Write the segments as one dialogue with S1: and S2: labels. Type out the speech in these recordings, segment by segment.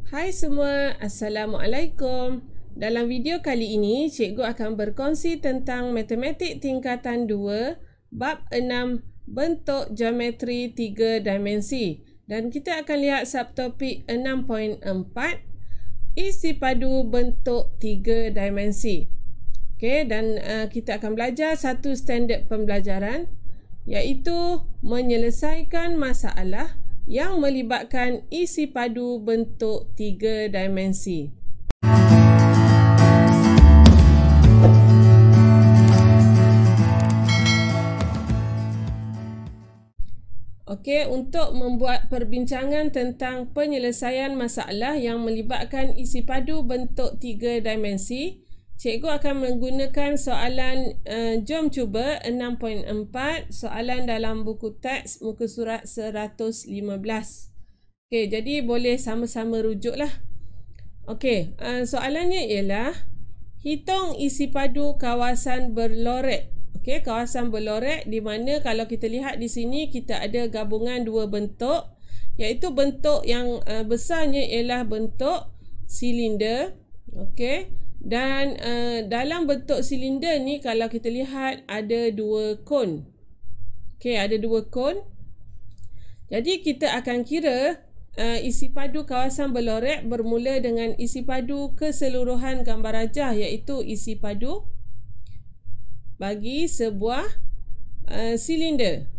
S1: Hai semua, Assalamualaikum. Dalam video kali ini, cikgu akan berkongsi tentang matematik tingkatan 2, bab 6, bentuk geometri 3 dimensi. Dan kita akan lihat subtopik 6.4, isi padu bentuk 3 dimensi. Okey, dan kita akan belajar satu standard pembelajaran, iaitu menyelesaikan masalah yang melibatkan isi padu bentuk 3 dimensi. Okey, untuk membuat perbincangan tentang penyelesaian masalah yang melibatkan isi padu bentuk 3 dimensi, cikgu akan menggunakan soalan jom cuba 6.4, soalan dalam buku teks muka surat 115. Okey, jadi boleh sama-sama rujuklah. Okey, soalannya ialah hitung isi padu kawasan berlorek. Okey, kawasan berlorek di mana kalau kita lihat di sini kita ada gabungan dua bentuk, iaitu bentuk yang besarnya ialah bentuk silinder. Okey, dan dalam bentuk silinder ni kalau kita lihat ada dua kon. Okey, ada dua kon. Jadi kita akan kira isi padu kawasan berlorek bermula dengan isi padu keseluruhan gambar rajah, iaitu isi padu bagi sebuah silinder.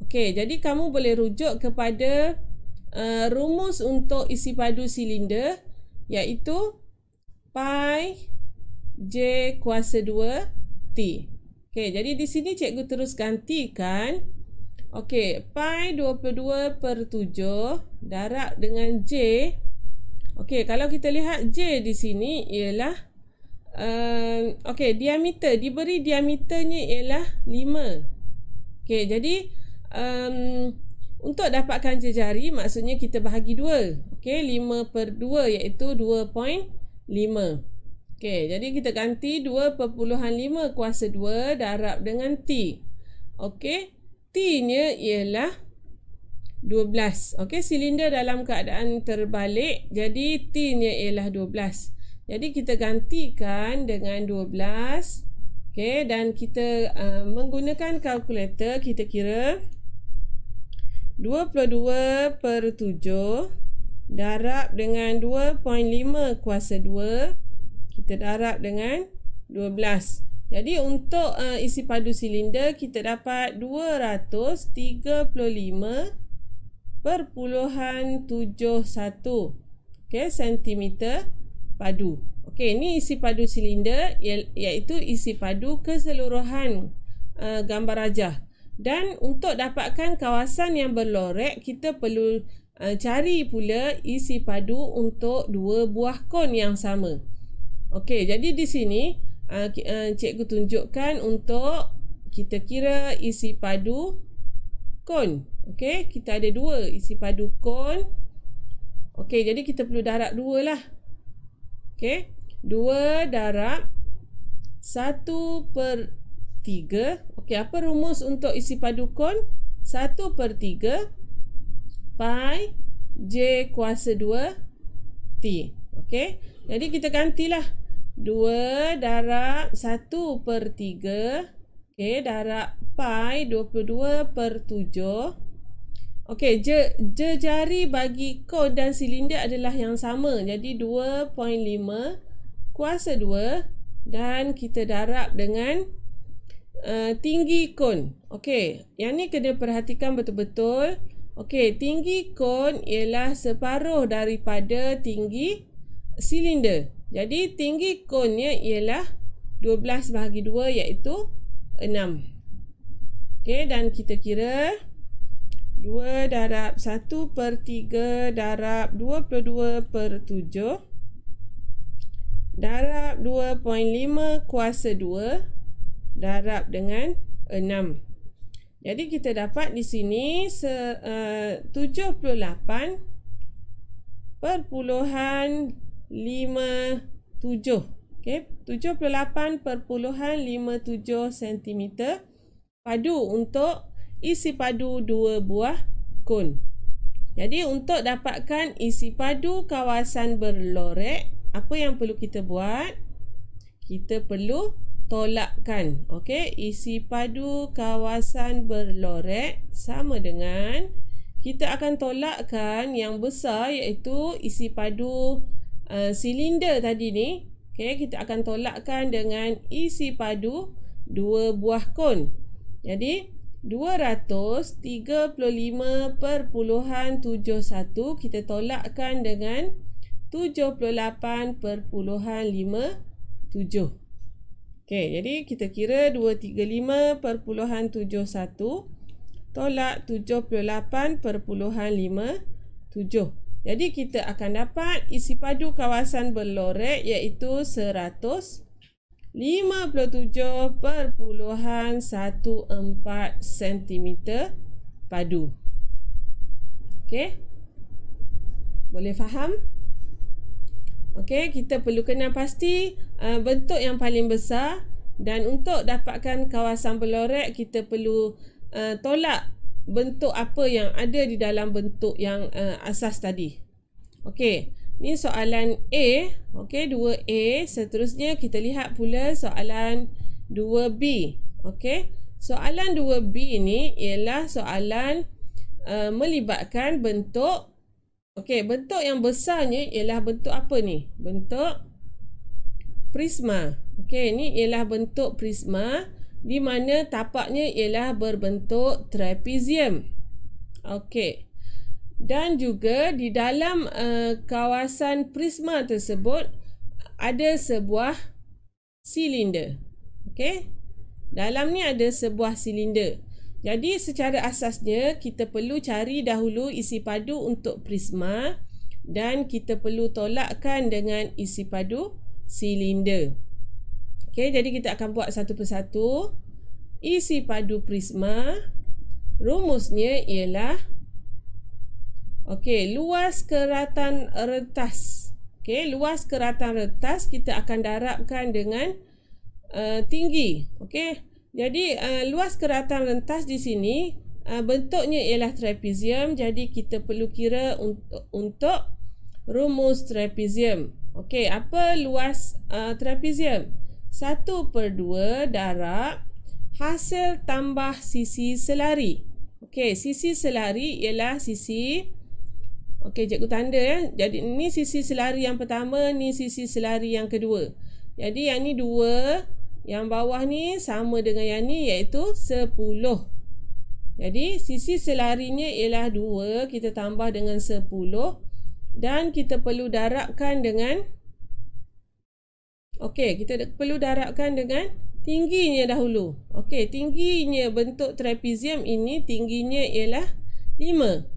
S1: Okey, jadi kamu boleh rujuk kepada rumus untuk isi padu silinder, iaitu pi j kuasa 2 t. Okey, jadi di sini cikgu terus gantikan. Okey, pi 22/7 darab dengan j. Okey, kalau kita lihat j di sini ialah okey, diameter, diberi diameternya ialah 5. Okey, jadi untuk dapatkan jejari maksudnya kita bahagi 2. Okey, 5/2 iaitu 2.5. Okey, jadi kita ganti 2.5 kuasa 2 darab dengan t. Okey, t-nya ialah 12. Okey, silinder dalam keadaan terbalik, jadi t-nya ialah 12. Jadi kita gantikan dengan 12. Okey, dan kita menggunakan kalkulator, kita kira 22/7 darab dengan 2.5 kuasa 2, kita darab dengan 12. Jadi untuk isi padu silinder kita dapat 235.71 sentimeter padu. Okey, ini isi padu silinder, iaitu isi padu keseluruhan gambar rajah. Dan untuk dapatkan kawasan yang berlorek, kita perlu cari pula isi padu untuk dua buah kon yang sama. Okey, jadi di sini cikgu tunjukkan untuk kita kira isi padu kon. Okey, kita ada dua isi padu kon. Okey, jadi kita perlu darab 2 lah. Okey, 2 darab 1/3. Okey, apa rumus untuk isi padu kon? 1/3 pi j kuasa 2 t. Okey, jadi kita gantilah 2 darab 1/3. Okey, darab pi 22/7. Okey, jejari bagi kon dan silinder adalah yang sama. Jadi 2.5 kuasa 2 dan kita darab dengan tinggi kon. Okey, yang ni kena perhatikan betul-betul. Okey, tinggi kon ialah separuh daripada tinggi silinder. Jadi tinggi konnya ialah 12 bahagi 2 iaitu 6. Okey, dan kita kira 2 darab 1/3 darab 22/7 darab 2.5 kuasa 2 darab dengan 6. Jadi kita dapat di sini 78.57. Okey, 78.57 cm padu untuk isi padu dua buah kon. Jadi untuk dapatkan isi padu kawasan berlorek, apa yang perlu kita buat? Kita perlu tolakkan. Okey, isi padu kawasan berlorek sama dengan kita akan tolakkan yang besar, iaitu isi padu silinder tadi ni. Okey, kita akan tolakkan dengan isi padu 2 buah kon. Jadi 235.71 kita tolakkan dengan 78.57. Okey, jadi kita kira 235.71 tolak 78.57. Jadi kita akan dapat isi padu kawasan berlorek iaitu 157.14 cm padu. Okey? Boleh faham? Okey, kita perlu kenal pasti bentuk yang paling besar, dan untuk dapatkan kawasan berlorek kita perlu tolak bentuk apa yang ada di dalam bentuk yang asas tadi. Okey. Ni soalan A, okey, 2A. Seterusnya kita lihat pula soalan 2B. Okey. Soalan 2B ni ialah soalan melibatkan bentuk. Okey, bentuk yang besarnya ialah bentuk apa ni? Bentuk prisma. Okey, ni ialah bentuk prisma di mana tapaknya ialah berbentuk trapezium. Okey. Dan juga di dalam kawasan prisma tersebut ada sebuah silinder. Okey. Dalam ni ada sebuah silinder. Jadi secara asasnya kita perlu cari dahulu isi padu untuk prisma dan kita perlu tolakkan dengan isi padu silinder. Okey, jadi kita akan buat satu persatu. Isi padu prisma rumusnya ialah okey, luas keratan rentas. Okey, luas keratan rentas kita akan darabkan dengan tinggi. Okey. Jadi luas keratan rentas di sini bentuknya ialah trapezium. Jadi kita perlu kira untuk rumus trapezium. Okey, apa luas trapezium? 1/2 darab hasil tambah sisi selari. Okey, sisi selari ialah sisi. Okey, cikgu tanda ya. Jadi ni sisi selari yang pertama, ni sisi selari yang kedua. Jadi yang ni 2, yang bawah ni sama dengan yang ni iaitu 10. Jadi sisi selarinya ialah 2, kita tambah dengan 10 dan kita perlu darabkan dengan kita perlu darabkan dengan tingginya dahulu. Okey, tingginya bentuk trapezium ini tingginya ialah 5.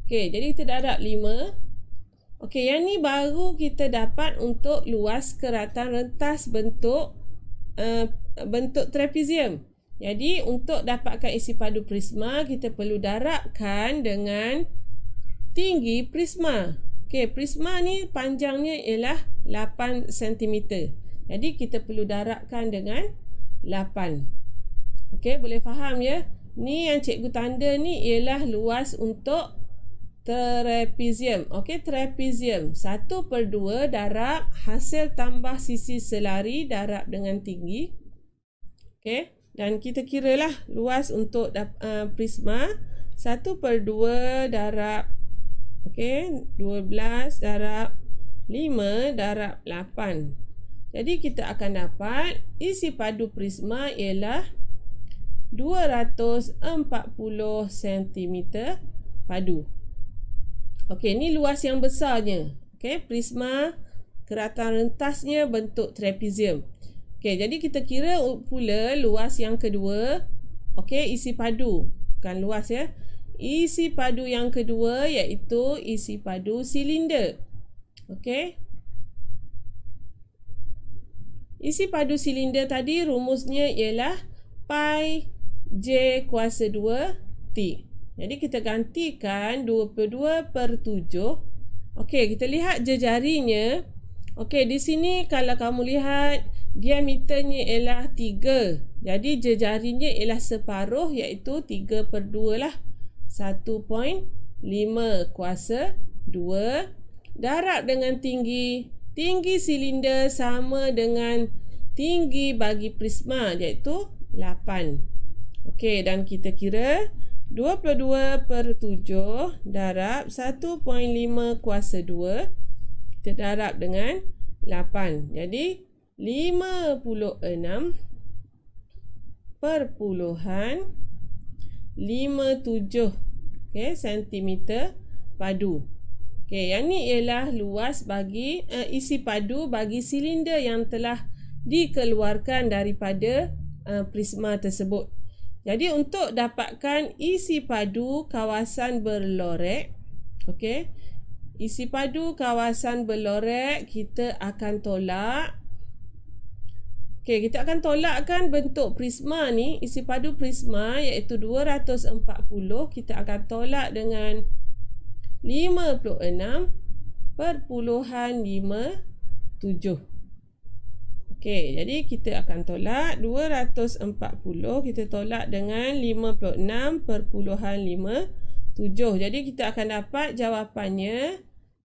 S1: Okey, jadi kita darab 5. Okey, yang ni baru kita dapat untuk luas keratan rentas bentuk trapezium. Jadi untuk dapatkan isi padu prisma kita perlu darabkan dengan tinggi prisma. Okey, prisma ni panjangnya ialah 8 cm. Jadi kita perlu darabkan dengan 8. Okey, boleh faham ya? Ni yang cikgu tanda ni ialah luas untuk trapezium. Okey, trapezium 1/2 darab hasil tambah sisi selari darab dengan tinggi. Okey, dan kita kiralah luas untuk prisma 1/2 darab 12 darab 5 darab 8. Jadi kita akan dapat isi padu prisma ialah 240 cm padu. Okey, ni luas yang besarnya. Okey, prisma keratan rentasnya bentuk trapezium. Okey, jadi kita kira pula luas yang kedua. Okey, isi padu. Bukan luas ya. Isi padu yang kedua iaitu isi padu silinder. Okey. Isi padu silinder tadi rumusnya ialah pi j kuasa 2 T. Jadi kita gantikan 22/7. Okey, kita lihat jejarinya. Okey, di sini kalau kamu lihat diameternya ialah 3. Jadi jejarinya ialah separuh iaitu 3/2 lah. 1.5. 5 kuasa 2 darab dengan tinggi. Tinggi silinder sama dengan tinggi bagi prisma iaitu 8. Okey, dan kita kira 22/7 darab 1.5 kuasa 2. Kita darab dengan 8. Jadi 56.57 sentimeter padu. Okey, yang ni ialah luas bagi isi padu bagi silinder yang telah dikeluarkan daripada prisma tersebut. Jadi untuk dapatkan isi padu kawasan berlorek, okey, isi padu kawasan berlorek kita akan tolak. Okey, kita akan tolakkan bentuk prisma ni, isi padu prisma iaitu 240, kita akan tolak dengan 56.57. Okey, jadi kita akan tolak 240, kita tolak dengan 56.57. Jadi kita akan dapat jawapannya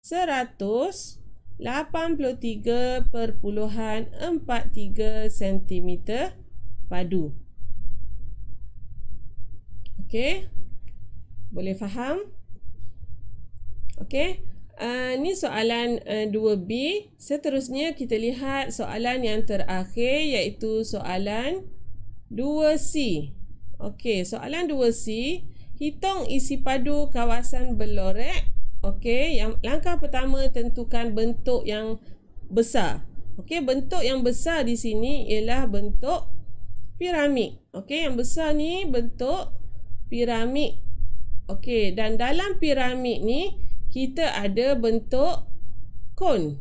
S1: 183.43 cm padu. Okey, boleh faham? Okey, ni soalan 2B. Seterusnya kita lihat soalan yang terakhir iaitu soalan 2C. Okey, soalan 2C, hitung isi padu kawasan berlorek. Okey, yang langkah pertama tentukan bentuk yang besar. Okey, bentuk yang besar di sini ialah bentuk piramid. Okey, yang besar ni bentuk piramid. Okey, dan dalam piramid ni kita ada bentuk kon.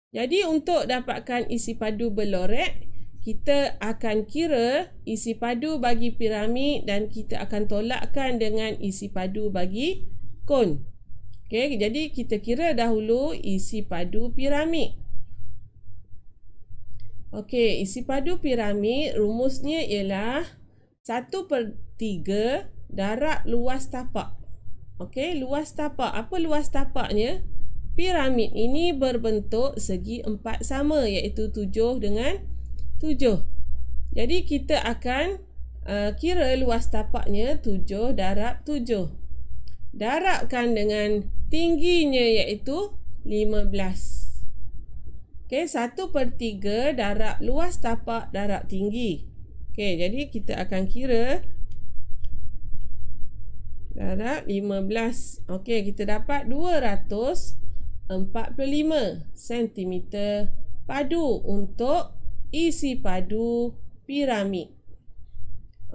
S1: Jadi untuk dapatkan isi padu berlorek, kita akan kira isi padu bagi piramid dan kita akan tolakkan dengan isi padu bagi kon. Okey, jadi kita kira dahulu isi padu piramid. Okey, isi padu piramid rumusnya ialah 1/3 darab luas tapak. Okey, luas tapak. Apa luas tapaknya? Piramid ini berbentuk segi 4 sama iaitu 7 dengan 7. Jadi kita akan kira luas tapaknya 7 darab 7. Darabkan dengan tingginya iaitu 15. Okey, 1/3 darab luas tapak darab tinggi. Okey, jadi kita akan kira darab 15. Okey, kita dapat 245 cm padu untuk isi padu piramid.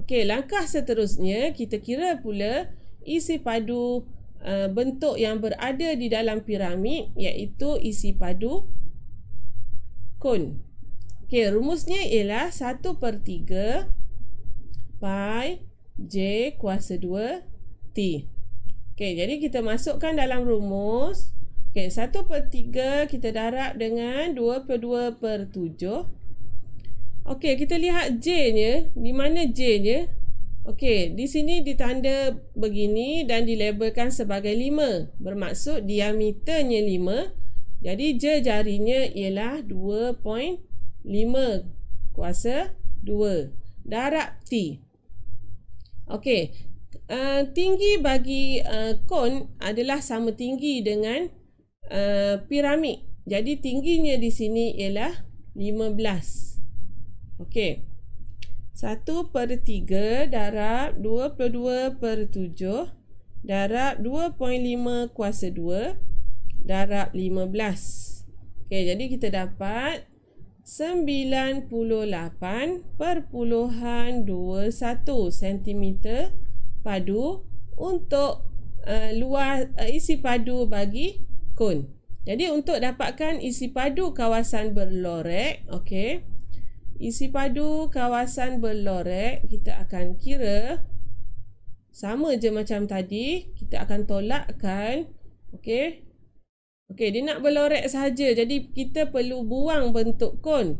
S1: Okey, langkah seterusnya kita kira pula isi padu bentuk yang berada di dalam piramid iaitu isi padu kon. Okey, rumusnya ialah 1/3 pi j kuasa 2 T. Okey, jadi kita masukkan dalam rumus. Okey, 1/3 kita darab dengan 22/7. Okey, kita lihat J-nya. Di mana J-nya? Okey, di sini ditanda begini dan dilabelkan sebagai 5. Bermaksud diameternya 5. Jadi jarinya ialah 2.5 kuasa 2 darab T. Okey, tinggi bagi kon adalah sama tinggi dengan piramid. Jadi tingginya di sini ialah 15. Okey. 1/3 darab 22/7 darab 2.5 kuasa 2 darab 15. Okey, jadi kita dapat 98.21 cm padu untuk luas isi padu bagi kon. Jadi untuk dapatkan isi padu kawasan berlorek, okey. Isi padu kawasan berlorek kita akan kira sama je macam tadi, kita akan tolakkan, okey. Okey, dia nak berlorek saja. Jadi kita perlu buang bentuk kon.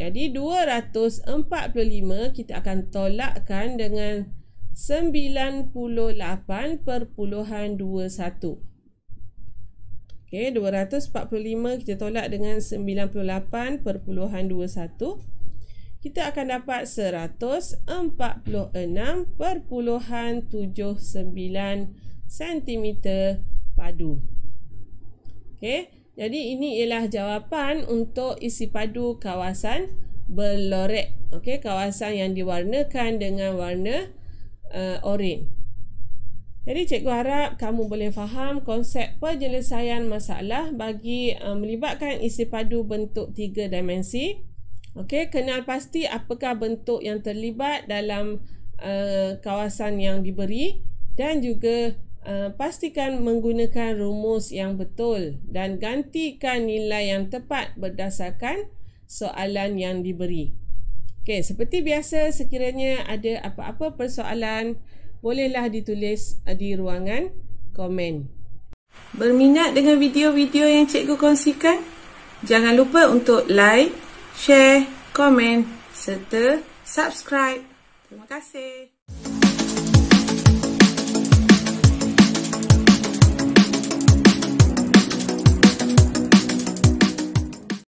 S1: Jadi 245 kita akan tolakkan dengan 98.21. Okey, 245 kita tolak dengan 98.21. Kita akan dapat 146.79 cm padu. Okey, jadi ini ialah jawapan untuk isi padu kawasan berlorek. Okey, kawasan yang diwarnakan dengan warna oranye. Jadi cikgu harap kamu boleh faham konsep penyelesaian masalah bagi melibatkan isi padu bentuk 3 dimensi. Okey, kenal pasti apakah bentuk yang terlibat dalam kawasan yang diberi dan juga pastikan menggunakan rumus yang betul dan gantikan nilai yang tepat berdasarkan soalan yang diberi. Okey, seperti biasa sekiranya ada apa-apa persoalan, bolehlah ditulis di ruangan komen. Berminat dengan video-video yang cikgu kongsikan? Jangan lupa untuk like, share, komen serta subscribe. Terima kasih.